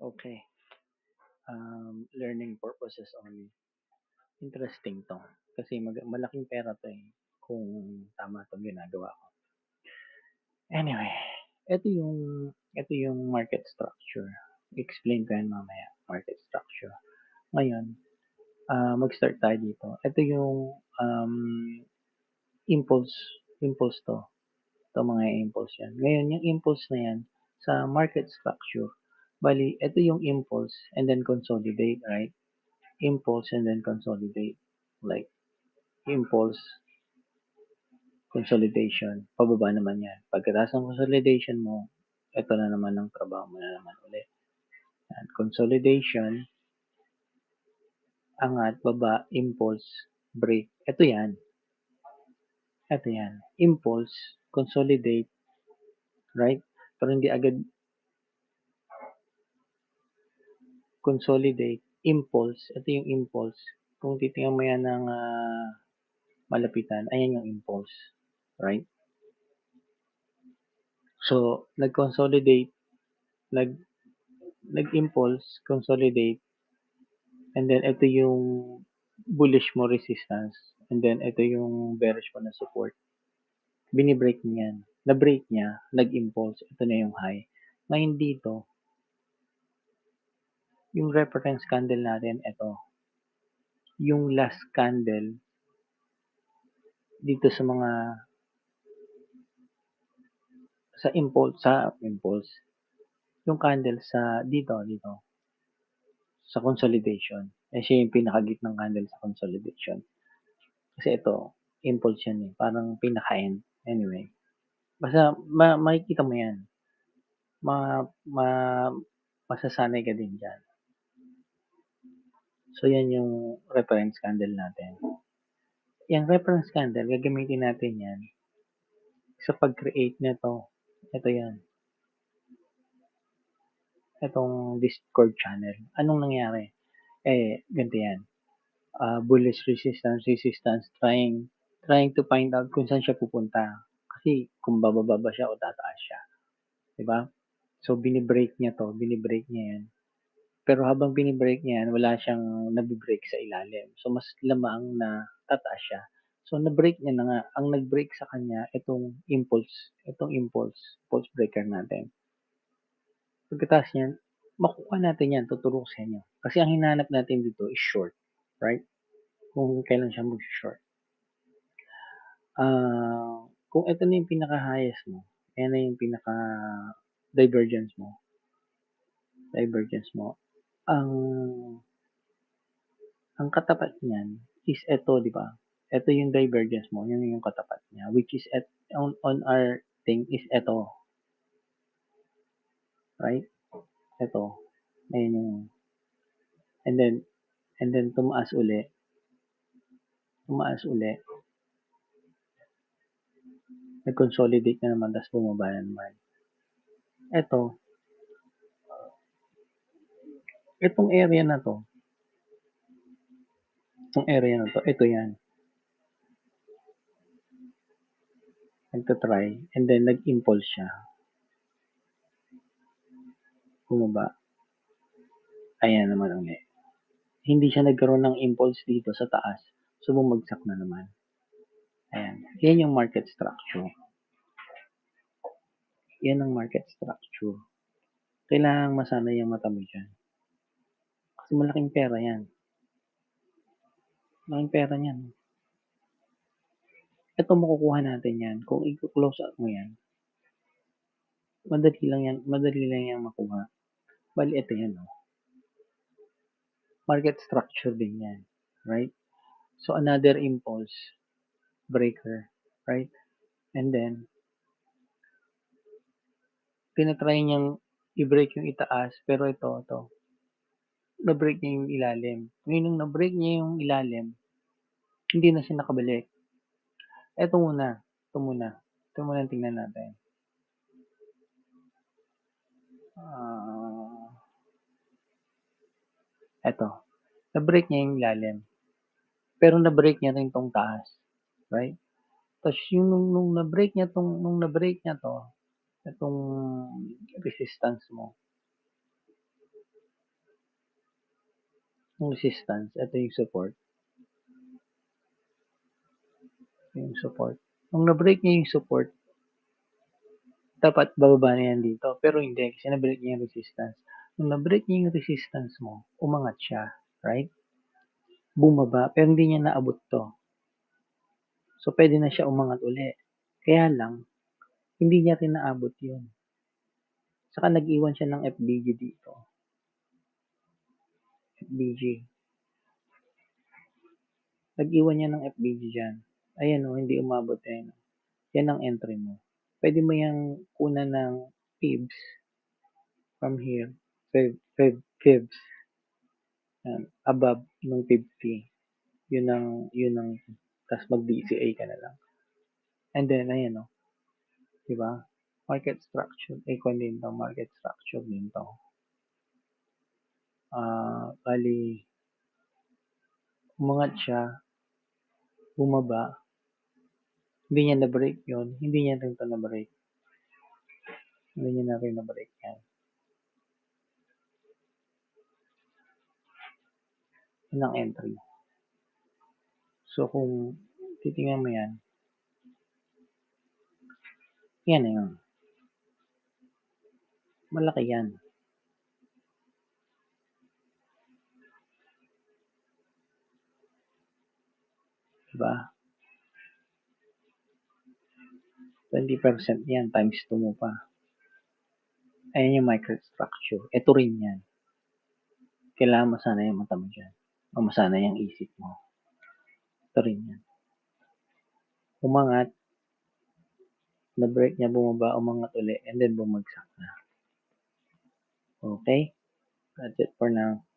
Okay. Learning purposes only. Interesting 'to. Kasi malaking pera 'to, eh, kung tama 'tong ginagawa ko. Anyway, ito yung market structure. Explain ko 'yan mamaya, market structure. Ngayon, mag-start tayo dito. Ito yung, impulse impulse 'to. Ito mga impulse 'yan. Ngayon yung impulse na 'yan sa market structure, bale ito yung impulse and then consolidate, right? Impulse and then consolidate. Like, impulse, consolidation, pababa naman yan. Pagkatapos ng consolidation mo, ito na naman ang trabaho mo na naman ulit. Yan. Consolidation, angat, baba, impulse, break. Ito yan. Ito yan. Impulse, consolidate, right? Pero hindi agad consolidate, impulse. Ito yung impulse. Kung titingnan mo yan ng malapitan, ayan yung impulse. Right? So, nag-consolidate, nag nag-impulse, consolidate, and then ito yung bullish mo resistance, and then ito yung bearish mo na support. Binibreak niyan. Na-break niya, nag-impulse, ito na yung high. Ngayon dito, yung reference candle natin, ito. Yung last candle dito sa mga impulse, yung candle sa dito sa consolidation. Eh siya yung pinakagitnang candle sa consolidation. Kasi ito, impulse yan eh. Parang pinaka-end. Anyway. Basta makikita mo yan. Ma, ma, masasanay ka din dyan. So, yan yung reference candle natin. Yung reference candle, gagamitin natin yan sa pag-create nito. Ito yan. Itong Discord channel. Anong nangyari? Ganito yan. Bullish resistance, trying to find out kung saan siya pupunta. Kasi kung bababa ba siya o tataas siya. Diba? So, binibreak niya yan. Pero habang binibreak niya yan, wala siyang nabibreak sa ilalim. So, mas lamang na tataas siya. So, na-break niya na nga. Ang nag-break sa kanya, itong impulse breaker natin. Pagkatapos niyan, makukuha natin yan, tuturo ko sa inyo. Kasi ang hinahanap natin dito is short. Right? Kung kailan siya mag-short. Kung ito na yung pinaka-highest mo, yan na yung pinaka-divergence mo. Ang katapat niyan is ito, di ba? Ito yung divergence mo, yun yung katapat niya, which is on our thing is ito. Right? Ito. Ayun yung, and then tumaas uli. Nag-consolidate na naman, tapos bumaba na naman. Itong area na to, ito yan. Nagtatry, and then nag-impulse siya. Bumaba. Ayan naman ulit. Hindi siya nagkaroon ng impulse dito sa taas. So, bumagsak na naman. Ayan. Yan yung market structure. Yan ang market structure. Kailangan masanay yung mata mo dyan. Kasi malaking pera yan. Malaking pera yan. Ito makukuha natin yan. Kung i-close up mo yan, madali lang yan makuha. Bali, ito yan. Oh. Market structure din yan. Right? So, another impulse breaker. Right? And then, tinatry niyang i-break yung itaas, pero ito, na-break niya yung ilalim. Ngayon, nung na-break niya yung ilalim, hindi na siya nakabalik. Ito muna ang tingnan natin. Ito, na-break niya yung ilalim. Pero na-break niya rin tong taas. Right? Tapos yung nung na-break niya to, itong resistance mo, yung resistance, ito yung support. Yung support. Nung na-break niya yung support, dapat bababa na yan dito. Pero hindi, kasi na-break niya yung resistance. Nung na-break niya yung resistance mo, umangat siya. Right? Bumaba, pero hindi niya naabot to. So, pwede na siya umangat uli. Kaya lang, hindi niya rin naabot yun. Saka nag-iwan siya ng FBG dito. FBG. Nag-iwan niya ng FBG dyan. Ayan o, hindi umabot yan. Yan ang entry mo. Pwede mo yung kuna ng fibs from here. Fibs. Yan, above ng 50. Yun ang, tas mag-DCA ka na lang. And then, ayan o. Diba? Market structure. Icon din to. Market structure din to. Bali, umangat siya, bumaba, hindi niya na-break yun, hindi niya rin ito na-break. Hindi niya na rin na-break yan. Yan ang entry. So, kung titingnan mo yan, yan na yun. Malaki yan. Diba? 20% yan, times 2 mo pa. Ayan yung microstructure. Ito rin yan. Kailangan masana yung mata mo dyan. O masana yung isip mo. Ito rin yan. Umangat, na-break niya, bumaba, umangat uli, and then bumagsak na. Okay? That's it for now.